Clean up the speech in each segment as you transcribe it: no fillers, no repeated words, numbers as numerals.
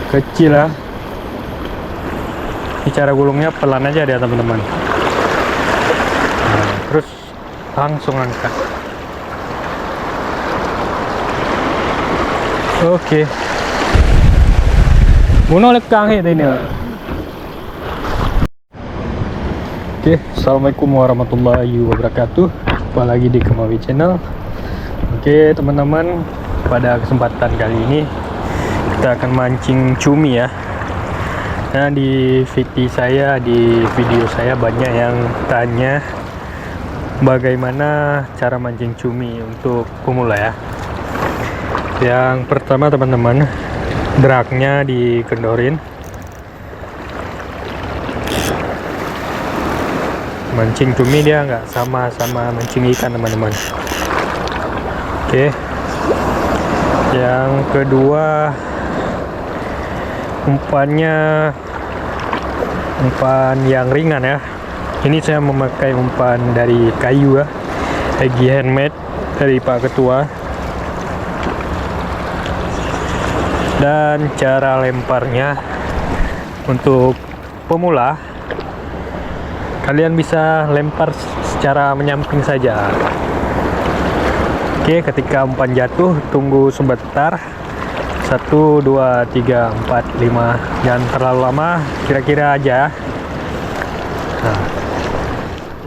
kecil ya. Ini cara gulungnya pelan aja ya teman-teman. Nah, terus langsung angkat. Oke. Bunuh lekang ini. Oke, assalamualaikum warahmatullahi wabarakatuh. Jumpa lagi di Kemawi Channel. Oke teman-teman, pada kesempatan kali ini kita akan mancing cumi ya. Nah di video saya banyak yang tanya bagaimana cara mancing cumi untuk pemula ya. Yang pertama teman-teman, dragnya dikendorin. Mancing cumi dia nggak sama mancing ikan teman-teman. Oke. Yang kedua, umpan yang ringan ya. Ini saya memakai umpan dari kayu ya, Egi handmade dari Pak Ketua. Dan cara lemparnya untuk pemula, kalian bisa lempar secara menyamping saja. Oke, ketika umpan jatuh tunggu sebentar, 1, 2, 3, 4, 5, jangan terlalu lama, kira-kira aja. Nah,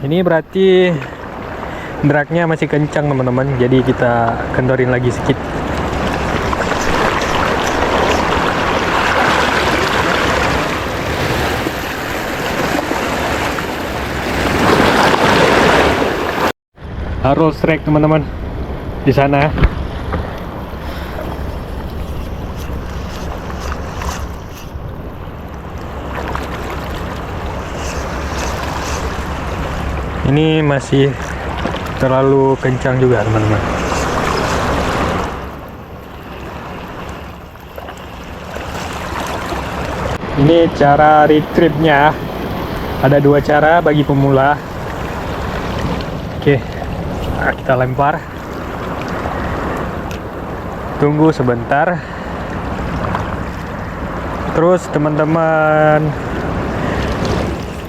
ini berarti dragnya masih kencang teman-teman, jadi kita kendorin lagi sedikit. Harus strike teman-teman di sana. Ini masih terlalu kencang juga teman-teman. Ini cara retrieve-nya. Ada 2 cara bagi pemula. Oke, nah, kita lempar. Tunggu sebentar. Terus teman-teman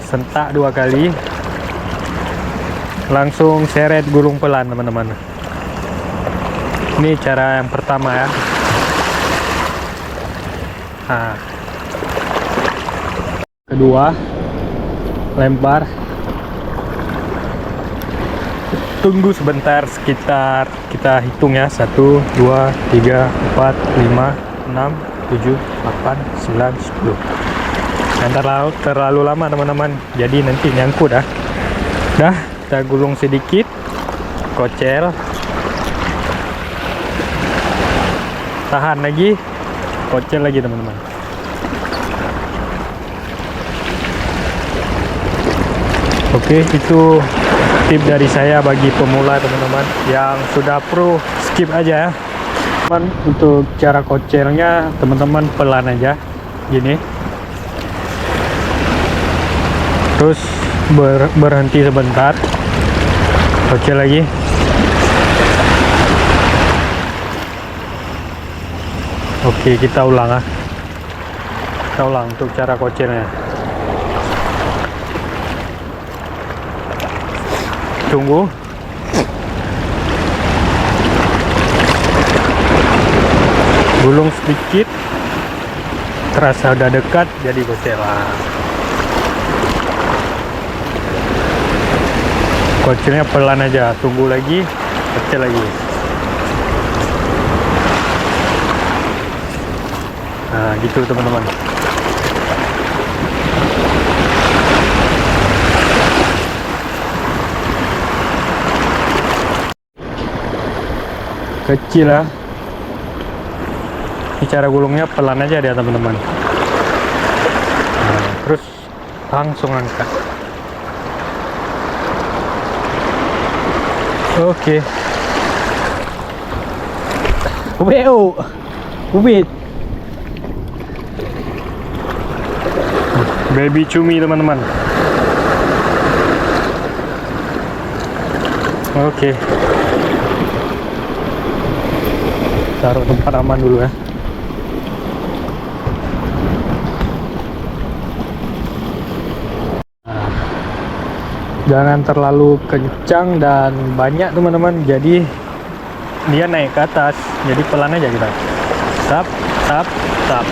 sentak 2 kali. Langsung seret gulung pelan teman-teman. Ini cara yang pertama ya. Nah, kedua, lempar. Tunggu sebentar, sekitar kita hitung ya, 1, 2, 3, 4, 5, 6, 7, 8, 9, 10. Jangan terlalu lama teman-teman, jadi nanti nyangkut dah. Kita gulung sedikit, kocel, tahan lagi, kocel lagi teman-teman. Oke, itu tip dari saya bagi pemula teman-teman. Yang sudah pro skip aja ya. Untuk cara kocelnya teman-teman pelan aja gini, terus berhenti sebentar, kocel lagi. Oke, kita ulang ya. Kita ulang untuk cara kocelnya. Tunggu. Gulung sedikit. Terasa udah dekat, jadi kocelan. Kocelnya pelan aja, tunggu lagi, kocel lagi. Nah, gitu teman-teman. Kecil ya. Ini cara gulungnya pelan aja ya teman-teman. Nah, terus langsung angkat. Oke. Ubit. Baby cumi teman-teman. Oke. Taruh tempat aman dulu ya. jangan terlalu kencang dan banyak teman-teman, jadi dia naik ke atas. Jadi pelan aja kita, tap tap tap,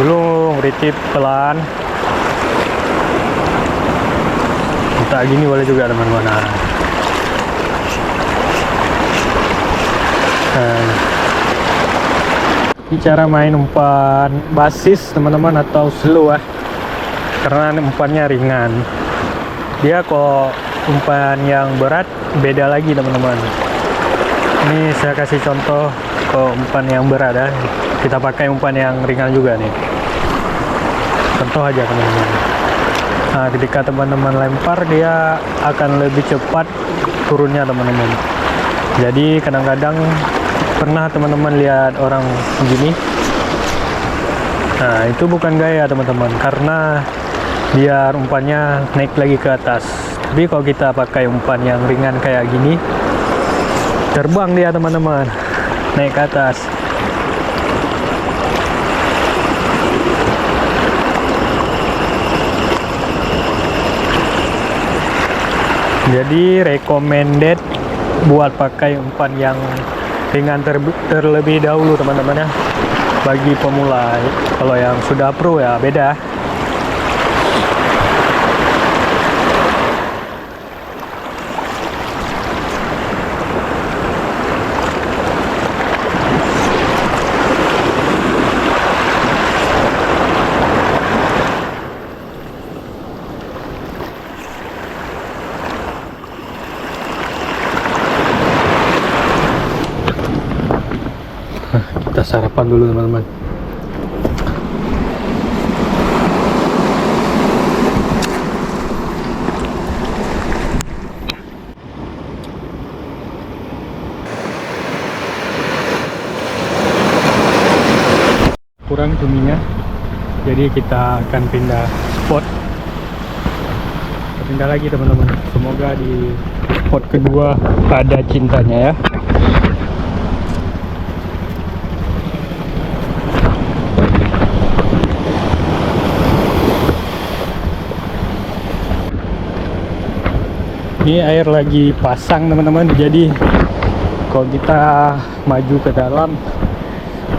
gulung ritip pelan. Kita gini boleh juga teman-teman. Ini cara main umpan basis teman-teman, atau slow karena umpannya ringan. Dia kok umpan yang berat beda lagi teman-teman. Ini saya kasih contoh ke umpan yang berat kita pakai umpan yang ringan juga nih, contoh aja teman-teman. Nah, ketika teman-teman lempar dia akan lebih cepat turunnya teman-teman. Jadi kadang-kadang pernah teman-teman lihat orang gini, nah itu bukan gaya teman-teman, karena biar umpannya naik lagi ke atas. Tapi kalau kita pakai umpan yang ringan kayak gini, terbang dia teman-teman, naik ke atas. Jadi recommended buat pakai umpan yang ringan terlebih dahulu teman-teman ya, bagi pemula. Kalau yang sudah pro ya beda. Kita sarapan dulu teman-teman. Kurang cuminya, jadi kita akan pindah spot. Kita pindah lagi teman-teman. Semoga di spot kedua ada cintanya ya. Ini air lagi pasang teman-teman, jadi kalau kita maju ke dalam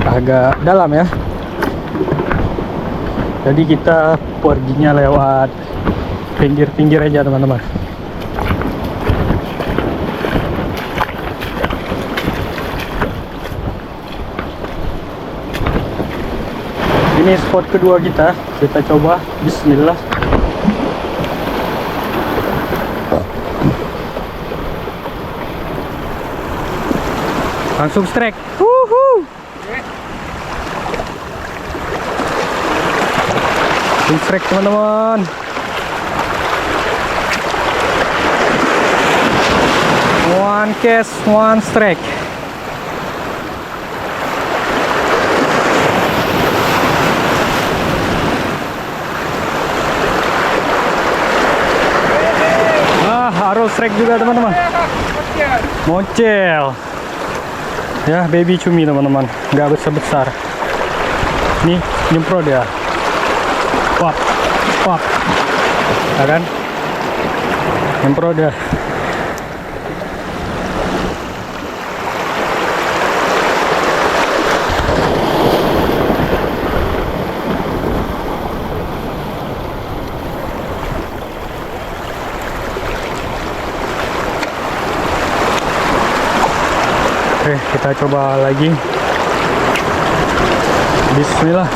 agak dalam ya. Jadi kita perginya lewat pinggir-pinggir aja teman-teman. Ini spot kedua kita coba. Bismillah. Langsung strike. Langsung strike teman-teman. One cast, one strike. Harus strike juga teman-teman. Mocel. Ya, baby cumi teman-teman, nggak besar-besar. Nih, nyemprot dia. Pop, pop. Ya kan? Nyemprot dia. Oke, kita coba lagi. Bismillah.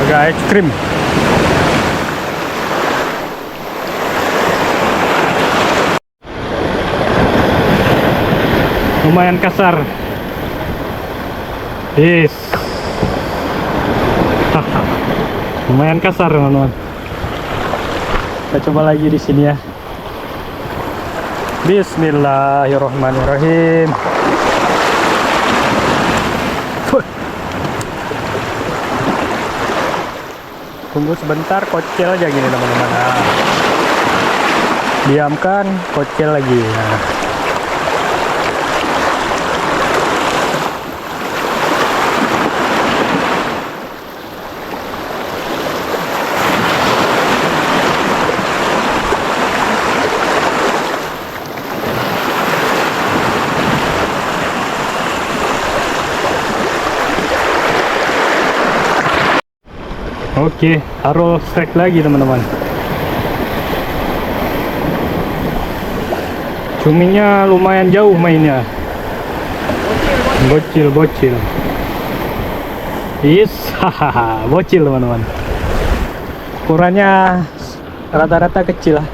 Agak ekstrim. Lumayan kasar. Yes. Lumayan kasar teman-teman. Kita coba lagi di sini ya. Bismillahirrahmanirrahim. Tunggu sebentar, kocel aja gini teman-teman. Nah, diamkan, kocel lagi. Nah. Oke, harus strike lagi teman-teman. Cuminya lumayan jauh mainnya. Bocil. Hahaha, bocil teman-teman. Ukurannya rata-rata kecil lah.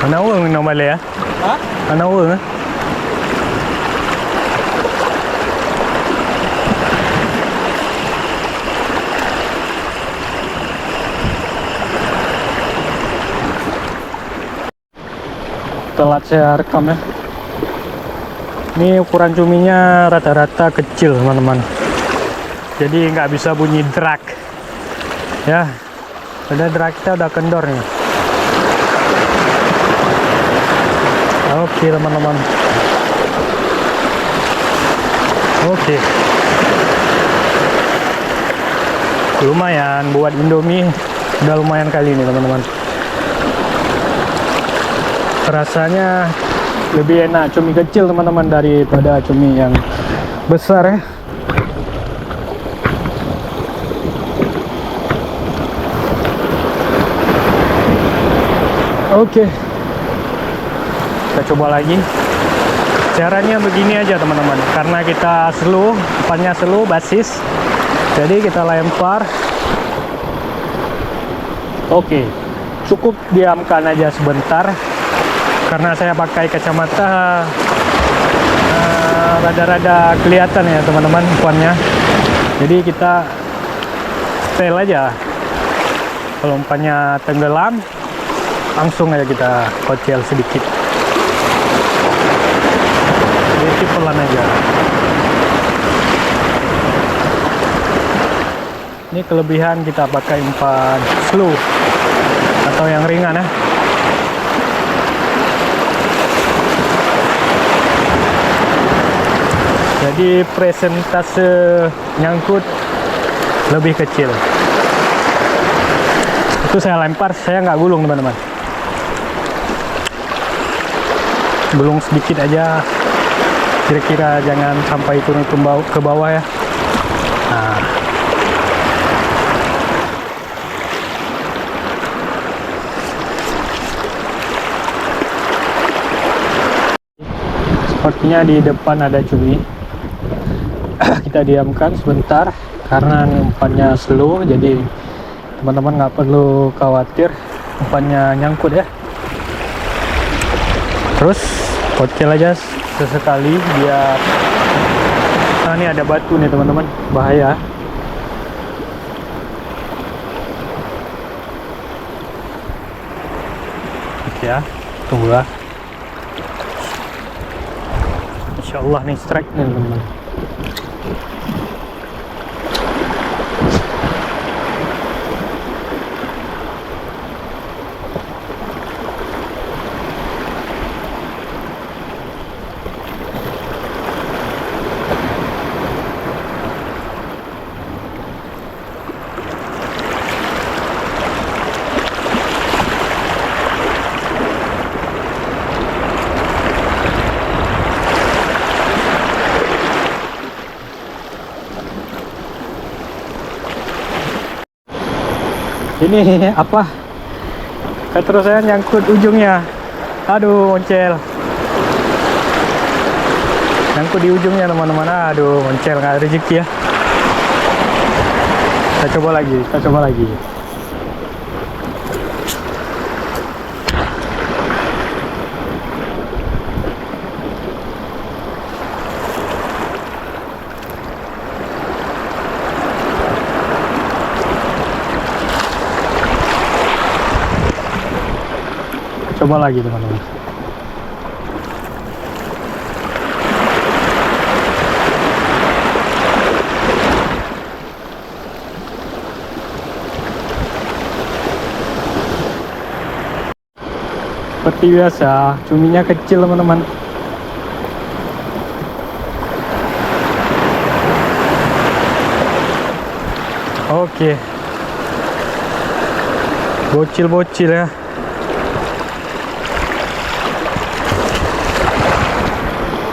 Ana uang nama ya? Hah? Ana uang? Telat saya rekam ya. Ini ukuran cuminya rata-rata kecil teman-teman. Jadi nggak bisa bunyi drag. Ya, udah drag kita udah kendor nih. Oke teman-teman. Oke. Lumayan buat Indomie, udah lumayan kali ini teman-teman. Rasanya lebih enak cumi kecil teman-teman daripada cumi yang besar ya. Oke. Kita coba lagi. Caranya begini aja teman-teman, karena kita slow, umpannya slow basis, jadi kita lempar. Oke, cukup diamkan aja sebentar, karena saya pakai kacamata rada-rada kelihatan ya teman-teman umpannya. Jadi kita setel aja. Kalau umpannya tenggelam, langsung aja kita kocel sedikit. Jadi pelan aja. Ini kelebihan kita pakai umpan slow atau yang ringan ya. Jadi presentase nyangkut lebih kecil. Itu saya lempar, saya nggak gulung teman-teman. Gulung sedikit aja. Kira-kira jangan sampai turun ke bawah ya. Nah. Sepertinya di depan ada cumi. Kita diamkan sebentar karena umpannya slow, jadi teman-teman nggak perlu khawatir umpannya nyangkut ya. Terus kocel aja sesekali biar. Nah, ini ada batu nih teman-teman, bahaya. Oke ya, tunggulah. Insya Allah nih strike nih teman-teman. Ini apa? Terus saya nyangkut ujungnya. Aduh, moncel. Nyangkut di ujungnya teman-teman. Aduh, moncel, nggak ada rezeki ya. Kita coba lagi. coba lagi teman-teman. Seperti biasa, cuminya kecil teman-teman. Oke, bocil-bocil ya.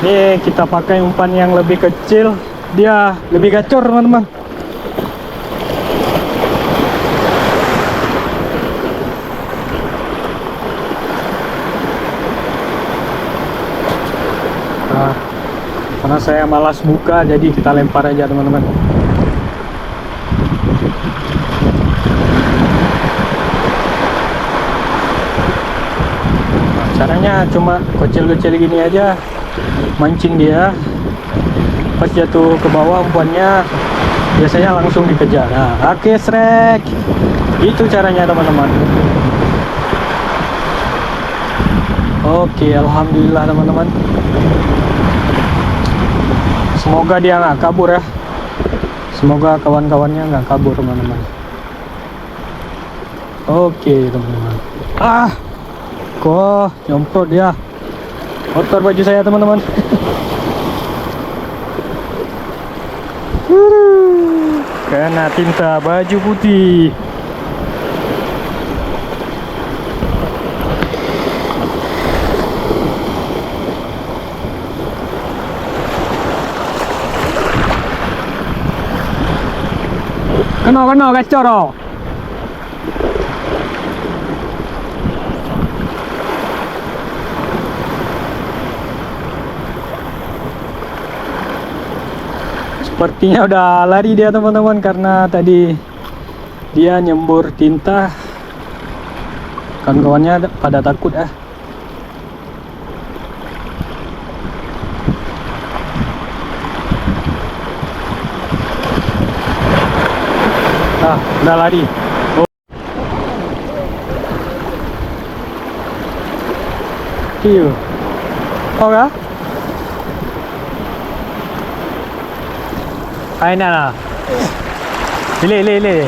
Nih kita pakai umpan yang lebih kecil, dia lebih gacor teman-teman. Nah, karena saya malas buka, jadi kita lempar aja teman-teman. Caranya cuma kecil-kecil gini aja, mancing dia, pas jatuh ke bawah umpannya biasanya langsung dikejar. Nah, oke, srek, itu caranya teman-teman. Oke, alhamdulillah teman-teman, semoga dia nggak kabur ya, semoga kawan-kawannya nggak kabur teman-teman. Oke teman-teman, kok nyemprot dia, kotor baju saya teman-teman. Kena tinta baju putih. Kena gacor oh. Sepertinya udah lari dia teman-teman, karena tadi dia nyembur tinta, kawan-kawannya pada takut ah. Udah lari. Iya. Oh ya? Aina lah. Lele.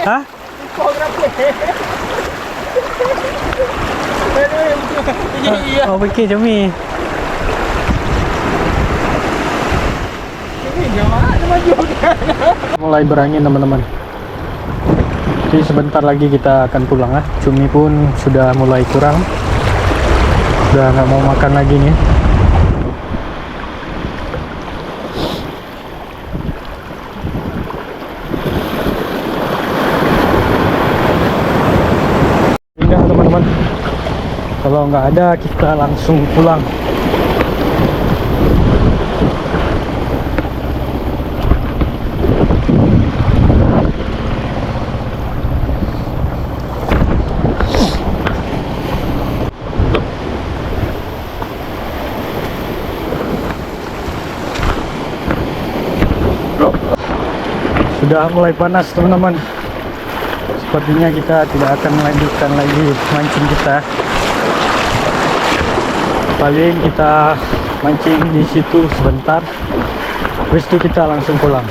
Hah? Oh, pikir cumi. Mulai berangin teman-teman. Jadi sebentar lagi kita akan pulang ah. Cumi pun sudah mulai kurang, udah nggak mau makan lagi nih. Enggak teman-teman, kalau nggak ada kita langsung pulang. Sudah mulai panas teman-teman. Sepertinya kita tidak akan melanjutkan lagi mancing kita. Paling kita mancing di situ sebentar, habis itu kita langsung pulang.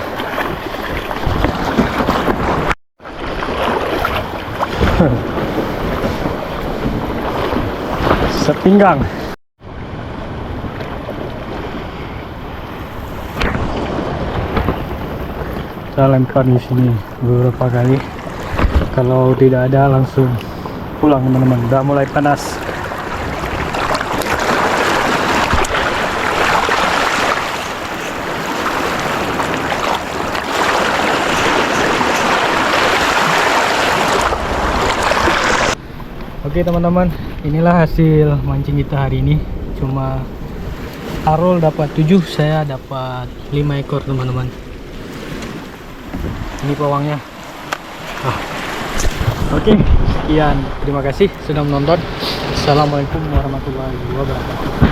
Sepinggang. Kita lempar di sini beberapa kali. Kalau tidak ada langsung pulang teman-teman. Udah mulai panas. Oke teman-teman, inilah hasil mancing kita hari ini. Cuma Arul dapat 7, saya dapat 5 ekor teman-teman. Ini pawangnya. Oke, sekian, terima kasih sudah menonton. Assalamualaikum warahmatullahi wabarakatuh.